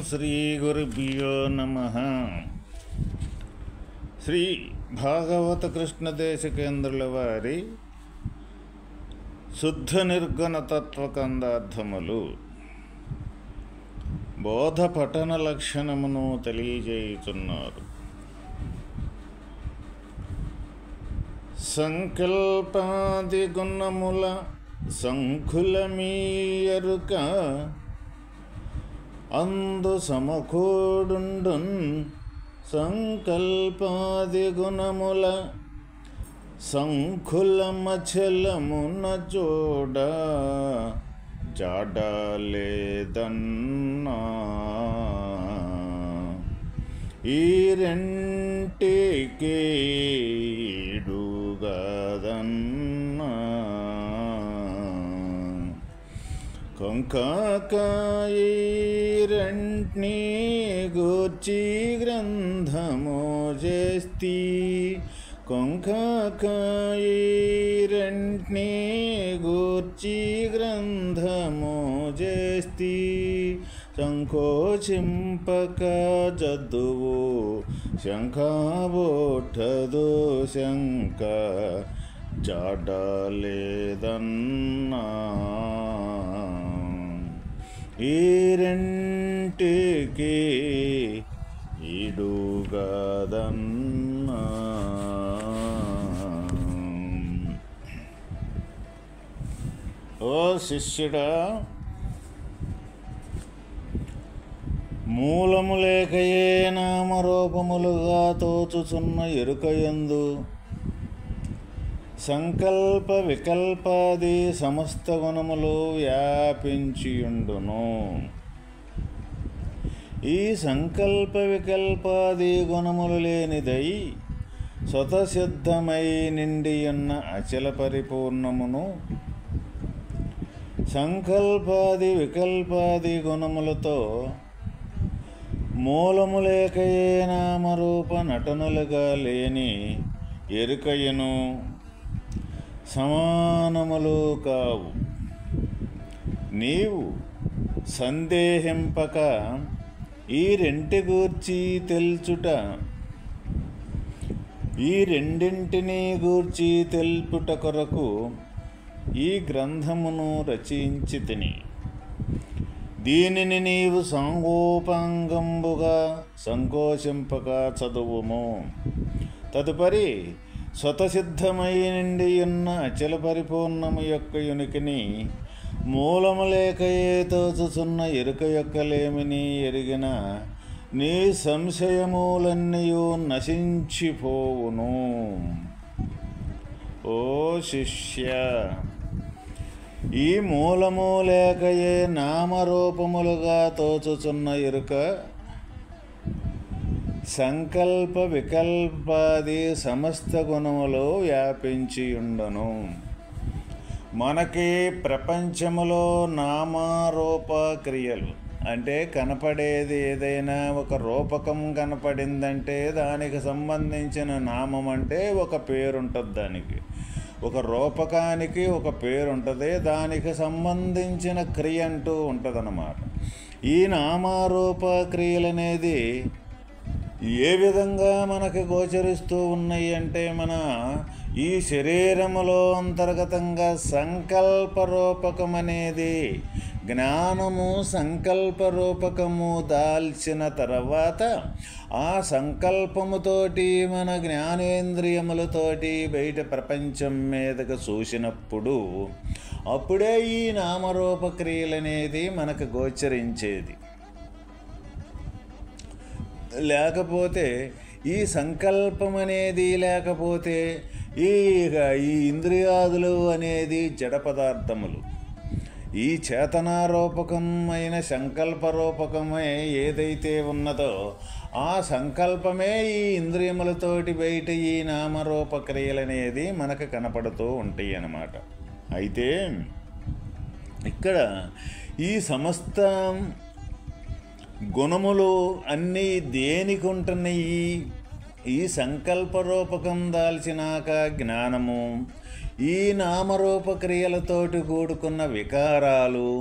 శ్రీ గురుభ్యో నమః. శ్రీ భాగవత కృష్ణదేశ కేంద్రుల వారి శుద్ధ నిర్గుణ తత్వకందార్థములు బోధ పఠన లక్షణమును తెలియజేయుచున్నారు. సంకల్పాది గుణముల సంకులమీయరుక అందు సమకూడుండున్ సంకల్పాది గుణముల సంకులమచలమున చూడ జాడలేదన్నా ఈ రెంటికి ఈడుగదన్నా కొంకాకాయి రెంట్ని గూర్చి గ్రంథము చేస్తి కొంకాకాయి రెంట్ని గూర్చి గ్రంథము చేస్తి సంకోచింపక జద్దువు శంఖబోట్టదు శంక జాడలేదన్నా ఈ రెంటికి ఈడుగదన్నా. ఓ శిష్యుడా, మూలము లేకయే నామరూపములుగా తోచుచున్న ఎరుకయందు సంకల్ప వికల్పాది సమస్త గుణములు వ్యాపించియుండును. ఈ సంకల్ప వికల్పాది గుణములు లేనిదై స్వతసిద్ధమై నిండియున్న అచల పరిపూర్ణమును సంకల్పాది వికల్పాది గుణములతో మూలము లేకయే నామరూప నటనలుగా లేని ఎరుకయను సమానములు కావు. నీవు సందేహింపక ఈ రెంటి గూర్చి తెలుచుట, ఈ రెండింటినీ గూర్చి తెలుపుట కొరకు ఈ గ్రంథమును రచించితిని. దీనిని నీవు సాంగోపాంగంబుగా సంకోచింపక చదువుము. తదుపరి స్వతసిద్ధమై నిండి ఉన్న అచల పరిపూర్ణము యొక్క యునికిని మూలము లేకయే తోచుచున్న ఎరుక యొక్క లేమిని ఎరిగిన నీ సంశయములన్నయూ నశించిపోవును. ఓ శిష్య, ఈ మూలము లేకయే నామరూపములుగా తోచుచున్న ఎరుక సంకల్ప వికల్పాది సమస్త గుణములు వ్యాపించియుండను. మనకి ప్రపంచములో నామరూప క్రియలు అంటే కనపడేది ఏదైనా ఒక రూపకం కనపడిందంటే దానికి సంబంధించిన నామం అంటే ఒక పేరు ఉంటుంది. దానికి ఒక రూపకానికి ఒక పేరు ఉంటుంది, దానికి సంబంధించిన క్రియ అంటూ ఉంటుందన్నమాట. ఈ నామరూప క్రియలనేది ఏ విధంగా మనకు గోచరిస్తూ ఉన్నాయి అంటే, మన ఈ శరీరములో అంతర్గతంగా సంకల్పరూపకం అనేది జ్ఞానము సంకల్పరూపకము దాల్చిన తర్వాత ఆ సంకల్పముతోటి మన జ్ఞానేంద్రియములతోటి బయట ప్రపంచం మీదకు చూసినప్పుడు అప్పుడే ఈ నామరూప క్రియలనేది మనకు గోచరించేది. లేకపోతే ఈ సంకల్పం అనేది లేకపోతే ఈ ఇంద్రియాదులు అనేది జడ పదార్థములు. ఈ చేతనారూపకమైన సంకల్పరూపకమే ఏదైతే ఉన్నదో ఆ సంకల్పమే ఈ ఇంద్రియములతోటి బయట ఈ నామరూప క్రియలనేది మనకు కనపడుతూ ఉంటాయి అన్నమాట. అయితే ఇక్కడ ఈ సమస్త గుణములు అన్నీ దేనికి ఉంటున్నాయి? ఈ సంకల్పరూపకం దాల్చినాక జ్ఞానము, ఈ నామరూప క్రియలతోటి కూడుకున్న వికారాలు,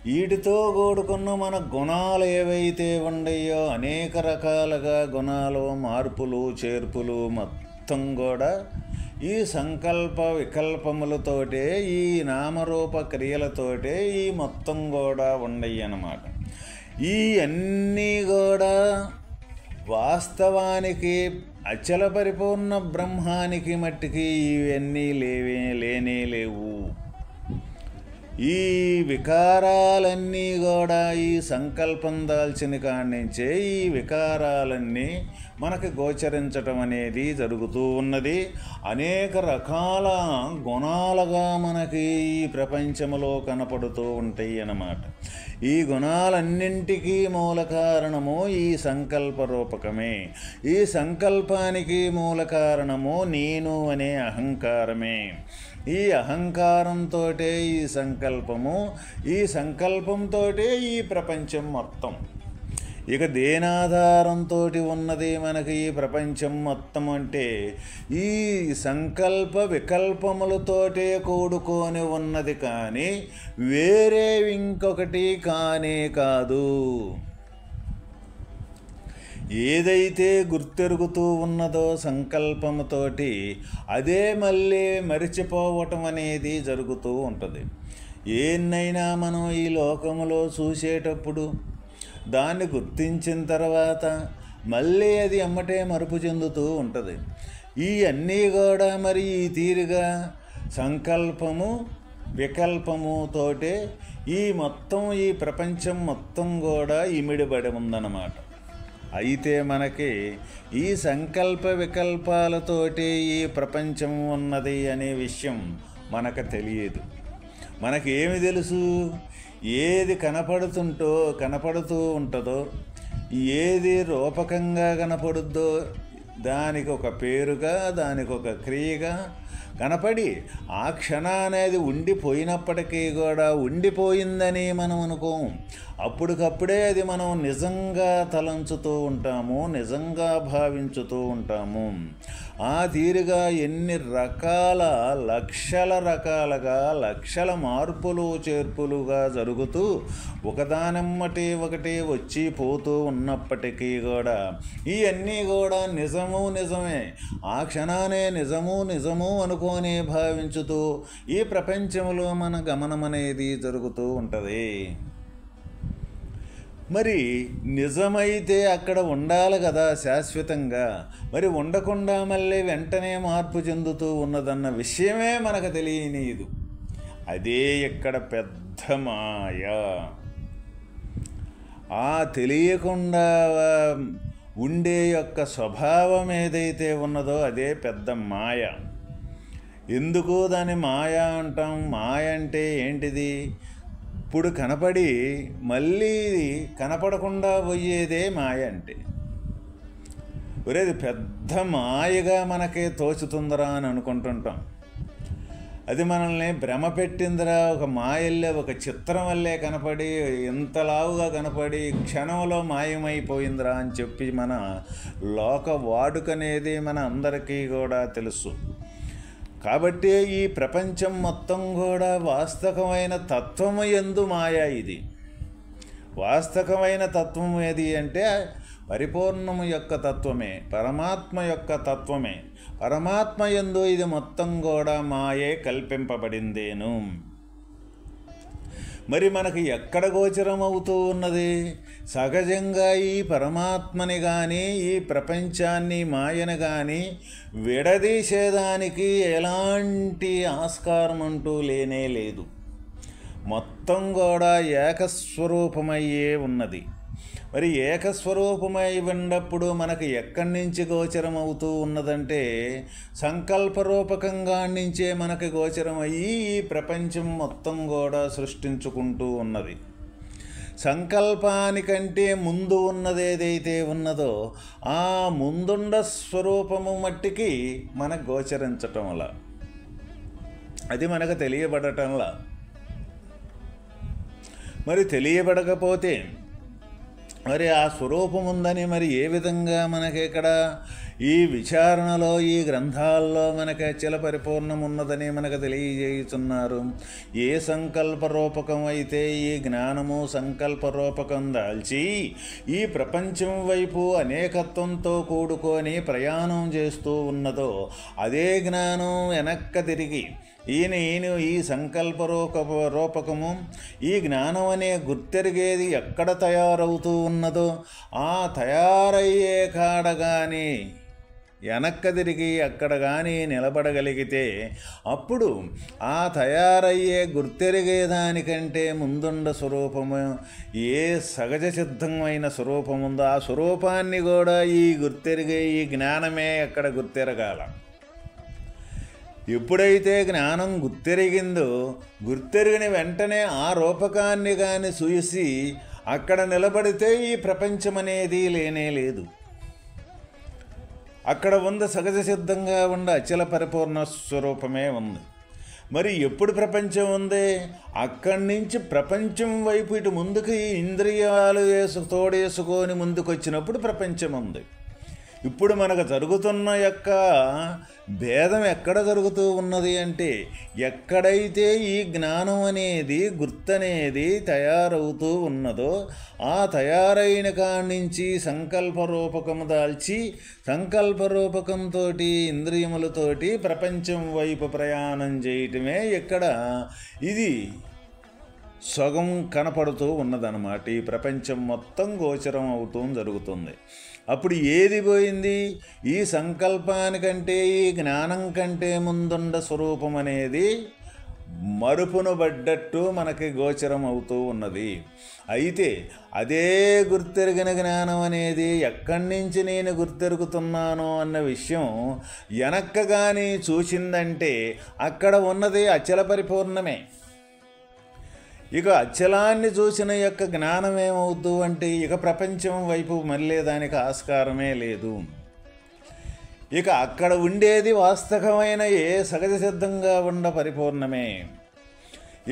వీటితో కూడుకున్న మన గుణాలు ఏవైతే ఉండయో అనేక రకాలుగా గుణాలు మార్పులు చేర్పులు మొత్తం కూడా ఈ సంకల్ప వికల్పములతోటే ఈ నామరూప క్రియలతోటే ఈ మొత్తం కూడా ఉండయి అన్నమాట. ఈ అన్నీ కూడా వాస్తవానికి అచల పరిపూర్ణ బ్రహ్మానికి మట్టికి ఇవన్నీ లేనే లేవు. ఈ వికారాలన్నీ కూడా ఈ సంకల్పం దాల్చిన కాడి నుంచే ఈ వికారాలన్నీ మనకి గోచరించటం అనేది జరుగుతూ ఉన్నది. అనేక రకాల గుణాలుగా మనకి ఈ ప్రపంచంలో కనపడుతూ ఉంటాయి అన్నమాట. ఈ గుణాలన్నింటికీ మూల కారణము ఈ సంకల్ప రూపకమే. ఈ సంకల్పానికి మూల కారణము నేను అనే అహంకారమే. ఈ అహంకారంతో ఈ సంకల్పము, ఈ సంకల్పంతో ఈ ప్రపంచం మొత్తం. ఇక దేనాధారంతో ఉన్నది మనకి ఈ ప్రపంచం మొత్తం అంటే ఈ సంకల్ప వికల్పములతోటే కూడుకొని ఉన్నది, కానీ వేరే ఇంకొకటి కానే కాదు. ఏదైతే గుర్తెరుగుతూ ఉన్నదో సంకల్పముతోటి అదే మళ్ళీ మరిచిపోవటం అనేది జరుగుతూ ఉంటుంది. ఏన్నైనా మనం ఈ లోకములో చూసేటప్పుడు దాన్ని గుర్తించిన తర్వాత మళ్ళీ అది ఎమ్మటే మరుపు చెందుతూ ఉంటుంది. ఈ అన్నీ కూడా మరి ఈ తీరుగా సంకల్పము వికల్పముతోటే ఈ మొత్తం ఈ ప్రపంచం మొత్తం కూడా ఇమిడిపడి ఉందన్నమాట. అయితే మనకి ఈ సంకల్ప వికల్పాలతోటి ఈ ప్రపంచం ఉన్నది అనే విషయం మనకు తెలియదు. మనకేమి తెలుసు? ఏది కనపడుతూ ఉంటుందో, ఏది రూపకంగా కనపడుద్దో దానికి ఒక పేరుగా, దానికి ఒక క్రియగా కనపడి ఆ క్షణానేది ఉండిపోయినప్పటికీ కూడా ఉండిపోయిందని మనం అనుకోము. అప్పటికప్పుడే అది మనం నిజంగా తలంచుతూ ఉంటాము, నిజంగా భావించుతూ ఉంటాము. ఆ తీరుగా ఎన్ని రకాల రకాలుగా లక్షల మార్పులు చేర్పులుగా జరుగుతూ ఒకదానమ్మటి ఒకటి వచ్చి పోతూ ఉన్నప్పటికీ కూడా ఇవన్నీ కూడా నిజమే. ఆ క్షణానే నిజము అనుకోనే భావించుతూ ఈ ప్రపంచంలో మన గమనం అనేది జరుగుతూ ఉంటుంది. మరి నిజమైతే అక్కడ ఉండాలి కదా శాశ్వతంగా. మరి ఉండకుండా మళ్ళీ వెంటనే మార్పు చెందుతూ ఉన్నదన్న విషయమే మనకు తెలియనీదు. అదే ఇక్కడ పెద్ద మాయ. ఆ తెలియకుండా ఉండే యొక్క స్వభావం ఏదైతే ఉన్నదో అదే పెద్ద మాయ. ఎందుకు దాన్ని మాయ అంటాం? మాయ అంటే ఏంటిది? ఇప్పుడు కనపడి మళ్ళీ కనపడకుండా పోయేదే మాయ అంటే. ఒరేది పెద్ద మాయగా మనకే తోచుతుందిరా అని అనుకుంటుంటాం. అది మనల్ని భ్రమ పెట్టిందిరా, ఒక మాయల్లే, ఒక చిత్రం వల్లే కనపడి ఇంతలావుగా కనపడి క్షణంలో మాయమైపోయిందిరా అని చెప్పి మన లోక వాడుకనేది మన అందరికీ కూడా తెలుసు. కాబట్టి ఈ ప్రపంచం మొత్తం కూడా వాస్తవమైన తత్వము యందు మాయ. ఇది వాస్తవమైన తత్వం ఏది అంటే పరిపూర్ణము యొక్క తత్వమే, పరమాత్మ యొక్క తత్వమే. పరమాత్మ యందు ఇది మొత్తం కూడా మాయే కల్పింపబడిందేను. మరి మనకి ఎక్కడ గోచరం అవుతూ ఉన్నది? సహజంగా ఈ పరమాత్మని కానీ ఈ ప్రపంచాన్ని మాయను కానీ విడదీసేదానికి ఎలాంటి ఆస్కారం అంటూ లేనే లేదు. మొత్తం కూడా ఏకస్వరూపమయ్యే ఉన్నది. మరి ఏకస్వరూపమై ఉన్నప్పుడు మనకు ఎక్కడి నుంచి గోచరం అవుతూ ఉన్నదంటే సంకల్పరూపకంగా నుంచే మనకు గోచరమయ్యి ఈ ప్రపంచం మొత్తం కూడా సృష్టించుకుంటూ ఉన్నది. సంకల్పానికంటే ముందు ఉన్నది ఏదైతే ఉన్నదో ఆ ముందుండ స్వరూపము మట్టికి మనకు గోచరించటంలా, అది మనకు తెలియబడటంలా. మరి తెలియబడకపోతే మరి ఆ స్వరూపం ఉందని మరి ఏ విధంగా మనకి ఇక్కడ ఈ విచారణలో ఈ గ్రంథాల్లో మనకి అచల పరిపూర్ణం ఉన్నదని మనకు తెలియజేయుచున్నారు. ఏ సంకల్పరూపకం అయితే ఈ జ్ఞానము సంకల్పరూపకం దాల్చి ఈ ప్రపంచం వైపు అనేకత్వంతో కూడుకొని ప్రయాణం చేస్తూ ఉన్నదో అదే జ్ఞానం వెనక్క తిరిగి ఈయన ఈ రూపకము ఈ జ్ఞానం అనే గుర్తెరిగేది ఎక్కడ తయారవుతూ ఉన్నదో ఆ తయారయ్యే కాడ కానీ వెనక్క తిరిగి అక్కడ కానీ నిలబడగలిగితే అప్పుడు ఆ తయారయ్యే గుర్తెరిగేదానికంటే ముందుండ స్వరూపము ఏ సహజ సిద్ధమైన స్వరూపం ఉందో ఆ స్వరూపాన్ని కూడా ఈ గుర్తెరిగే ఈ జ్ఞానమే అక్కడ గుర్తెరగాల. ఎప్పుడైతే జ్ఞానం గుర్తెరిగిందో గుర్తెరిగిన వెంటనే ఆ రూపకాన్ని కానీ చూసి అక్కడ నిలబడితే ఈ ప్రపంచం అనేది లేనే లేదు. అక్కడ ఉంది సహజ సిద్ధంగా ఉండే అచల పరిపూర్ణ స్వరూపమే ఉంది. మరి ఎప్పుడు ప్రపంచం ఉంది? అక్కడి నుంచి ప్రపంచం వైపు ఇటు ముందుకు ఈ ఇంద్రియాలు తోడేసుకొని ముందుకొచ్చినప్పుడు ప్రపంచం ఉంది. ఇప్పుడు మనకు జరుగుతున్న యొక్క భేదం ఎక్కడ జరుగుతూ ఉన్నది అంటే ఎక్కడైతే ఈ జ్ఞానం అనేది గుర్తనేది తయారవుతూ ఉన్నదో ఆ తయారైన కాడి నుంచి సంకల్పరూపకము దాల్చి సంకల్పరూపకంతో ఇంద్రియములతోటి ప్రపంచం వైపు ప్రయాణం చేయటమే ఇక్కడ ఇది సగం కనపడుతూ ఉన్నదన్నమాట. ఈ ప్రపంచం మొత్తం గోచరం అవుతూ జరుగుతుంది. అప్పుడు ఏది పోయింది? ఈ సంకల్పానికంటే ఈ జ్ఞానం కంటే ముందుండ స్వరూపం అనేది మరుపును పడ్డట్టు మనకి గోచరం అవుతూ ఉన్నది. అయితే అదే గుర్తెరిగిన జ్ఞానం అనేది ఎక్కడి నుంచి నేను గుర్తెరుగుతున్నానో అన్న విషయం వెనక్క కానీ చూసిందంటే అక్కడ ఉన్నది అచల పరిపూర్ణమే. ఇక అచలాన్ని చూసిన యొక్క జ్ఞానం ఏమవుద్దు అంటే ఇక ప్రపంచం వైపు మళ్ళీ దానికి ఆస్కారమే లేదు. ఇక అక్కడ ఉండేది వాస్తవమైన ఏ సహజ సిద్ధంగా ఉన్న పరిపూర్ణమే.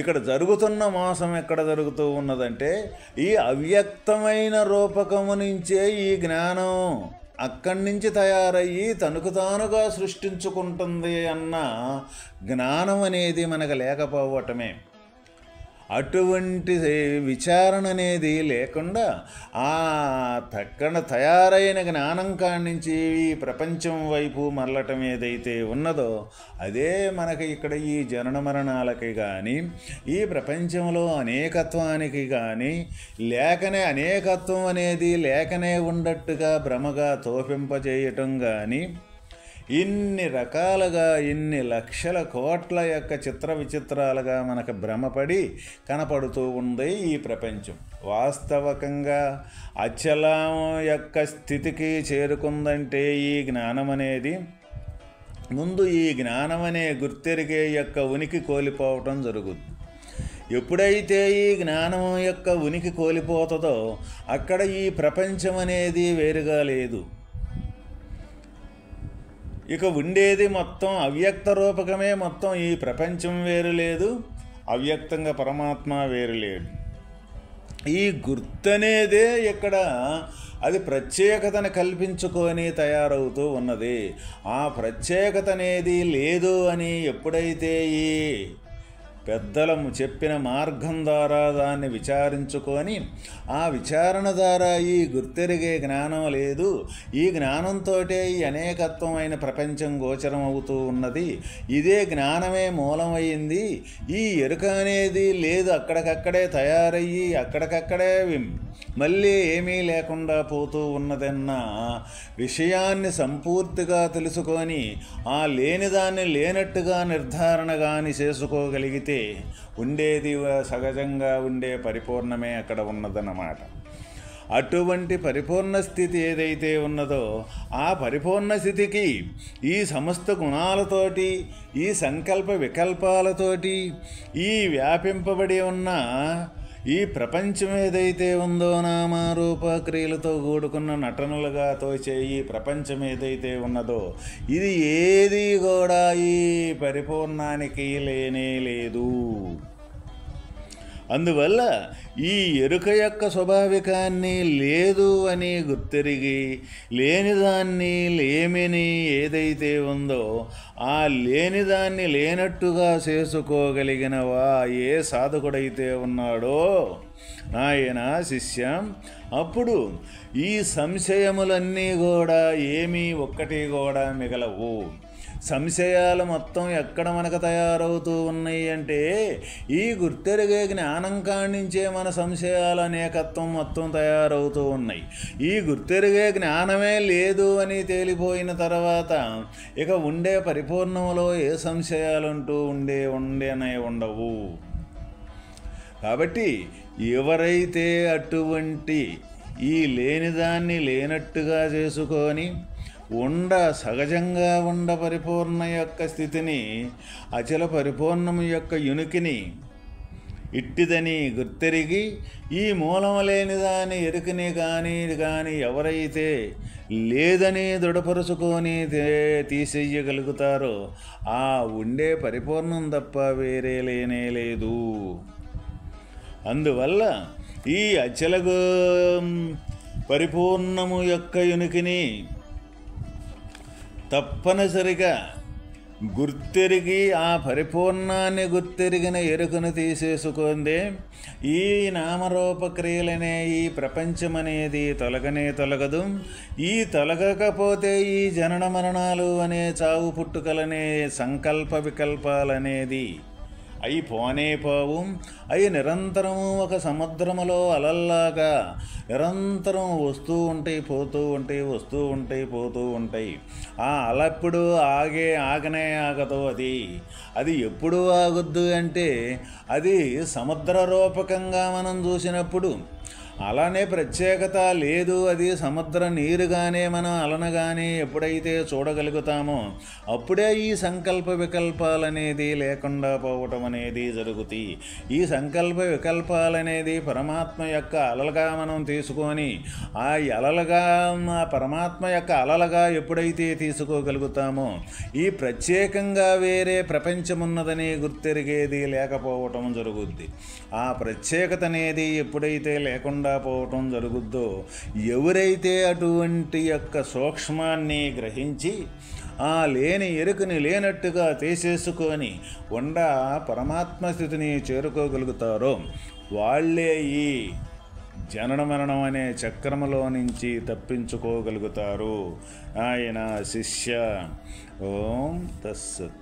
ఇక్కడ జరుగుతున్న మోసం ఎక్కడ జరుగుతూ ఉన్నదంటే ఈ అవ్యక్తమైన రూపకము నుంచే ఈ జ్ఞానం అక్కడి నుంచి తయారయ్యి తనకు తానుగా సృష్టించుకుంటుంది అన్న జ్ఞానం అనేది మనకు లేకపోవటమే. అటువంటి విచారణ అనేది లేకుండా ఆ తయారైన జ్ఞానం కాడి నుంచి ఈ ప్రపంచం వైపు మరలటం ఏదైతే ఉన్నదో అదే మనకి ఇక్కడ ఈ జనన మరణాలకి కానీ ఈ ప్రపంచంలో అనేకత్వానికి కానీ లేకనే అనేకత్వం అనేది లేకనే ఉండట్టుగా భ్రమగా తోపింపజేయటం కానీ ఇన్ని రకాలుగా ఇన్ని లక్షల కోట్ల యొక్క చిత్ర విచిత్రాలుగా మనకు భ్రమపడి కనపడుతూ ఉంది ఈ ప్రపంచం. వాస్తవకంగా అచలం యొక్క స్థితికి చేరుకుందంటే ఈ జ్ఞానం అనేది ముందు ఈ జ్ఞానం అనే గుర్తెరిగే యొక్క ఉనికి కోల్పోవటం జరుగుతుంది. ఎప్పుడైతే ఈ జ్ఞానం యొక్క ఉనికి కోల్పోతుందో అక్కడ ఈ ప్రపంచం అనేది వేరుగా లేదు. ఇక ఉండేది మొత్తం అవ్యక్త రూపకమే. మొత్తం ఈ ప్రపంచం వేరు లేదు, అవ్యక్తంగా పరమాత్మ వేరు లేడు. ఈ గుర్తనేదే ఇక్కడ అది ప్రత్యేకతను కల్పించుకొని తయారవుతూ ఉన్నది. ఆ ప్రత్యేకత అనేది లేదు అని ఎప్పుడైతే ఈ పెద్దలు చెప్పిన మార్గం ద్వారా దాన్ని విచారించుకొని ఆ విచారణ ద్వారా ఈ గుర్తెరిగే జ్ఞానం లేదు, ఈ జ్ఞానంతో ఈ అనేకత్వమైన ప్రపంచం గోచరం అవుతూ ఉన్నది, ఇదే జ్ఞానమే మూలమైంది, ఈ ఎరుక అనేది లేదు, అక్కడికక్కడే తయారయ్యి అక్కడికక్కడే మళ్ళీ ఏమీ లేకుండా పోతూ ఉన్నదన్న విషయాన్ని సంపూర్తిగా తెలుసుకొని ఆ లేనిదాన్ని లేనట్టుగా నిర్ధారణ కానీ చేసుకోగలిగితే ఉండేది సహజంగా ఉండే పరిపూర్ణమే అక్కడ ఉన్నదన్నమాట. అటువంటి పరిపూర్ణ స్థితి ఏదైతే ఉన్నదో ఆ పరిపూర్ణ స్థితికి ఈ సమస్త గుణాలతోటి ఈ సంకల్ప వికల్పాలతోటి ఈ వ్యాపింపబడి ఉన్న ఈ ప్రపంచం ఏదైతే ఉందో నామరూప క్రియలతో కూడుకున్న నటనలుగా తోచే ఈ ప్రపంచం ఏదైతే ఉన్నదో ఇది ఏది కూడా ఈ పరిపూర్ణానికి లేనే లేదు. అందువల్ల ఈ ఎరుక యొక్క స్వాభావికాన్ని లేదు అని గుర్తెరిగి లేనిదాన్ని లేమిని ఏదైతే ఉందో ఆ లేనిదాన్ని లేనట్టుగా చేసుకోగలిగినవా ఏ సాధకుడైతే ఉన్నాడో నాయన శిష్య, అప్పుడు ఈ సంశయములన్నీ కూడా ఏమీ ఒక్కటి కూడా మిగలవు. సంశయాలు మొత్తం ఎక్కడ మనకు తయారవుతూ ఉన్నాయి అంటే ఈ గుర్తెరిగే జ్ఞానం కాణించే మన సంశయాల అనేకత్వం మొత్తం తయారవుతూ ఉన్నాయి. ఈ గుర్తెరిగే జ్ఞానమే లేదు అని తేలిపోయిన తర్వాత ఇక ఉండే పరిపూర్ణంలో ఏ సంశయాలంటూ ఉండేనే ఉండవు. కాబట్టి ఎవరైతే అటువంటి ఈ లేనిదాన్ని లేనట్టుగా చేసుకొని సహజంగా పరిపూర్ణ యొక్క స్థితిని, అచల పరిపూర్ణము యొక్క యునికిని ఇట్టిదని గుర్తెరిగి ఈ మూలము లేని దాని ఎరుకని కానీ ఎవరైతే లేదని దృఢపరుచుకొని తీసేయగలుగుతారో ఆ ఉండే పరిపూర్ణం తప్ప వేరే లేనే లేదు. అందువల్ల ఈ అచల పరిపూర్ణము యొక్క యునికిని తప్పనిసరిగా గుర్తెరిగి ఆ పరిపూర్ణాన్ని గుర్తెరిగిన ఎరుకను తీసేసుకుందే ఈ నామరూపక్రియలనే ఈ ప్రపంచమనేది తొలగదు. ఈ తొలగకపోతే ఈ జనన మరణాలు అనే చావు పుట్టుకలనే సంకల్ప వికల్పాలనేది అవి పోనే పోవు. అవి నిరంతరము ఒక సముద్రములో అలల్లాగా నిరంతరం వస్తూ ఉంటాయి, పోతూ ఉంటాయి, వస్తూ ఉంటాయి, పోతూ ఉంటాయి. ఆ అలప్పుడు ఆగనే ఆగదు. అది ఎప్పుడు ఆగొద్దు అంటే అది సముద్ర రూపకంగా మనం చూసినప్పుడు అలానే ప్రత్యేకత లేదు. అది సముద్ర నీరుగానే మనం అలనగానే ఎప్పుడైతే చూడగలుగుతామో అప్పుడే ఈ సంకల్ప వికల్పాలనేది లేకుండా పోవటం అనేది జరుగుతాయి. ఈ సంకల్ప వికల్పాలనేది పరమాత్మ యొక్క అలలుగా మనం తీసుకొని ఆ అలలుగా పరమాత్మ యొక్క అలలుగా ఎప్పుడైతే తీసుకోగలుగుతామో ఈ ప్రత్యేకంగా వేరే ప్రపంచమున్నదని గుర్తెరిగేది లేకపోవటం జరుగుద్ది. ఆ ప్రత్యేకత అనేది ఎప్పుడైతే లేకుండా పోవటం జరుగుద్దో ఎవరైతే అటువంటి యొక్క సూక్ష్మాన్ని గ్రహించి ఆ లేని ఎరుకని లేనట్టుగా తీసేసుకొని పరమాత్మ స్థితిని చేరుకోగలుగుతారో వాళ్ళే ఈ జనన మరణం అనే చక్రములో నుంచి తప్పించుకోగలుగుతారు. ఆయన శిష్య. ఓం తస్సత్.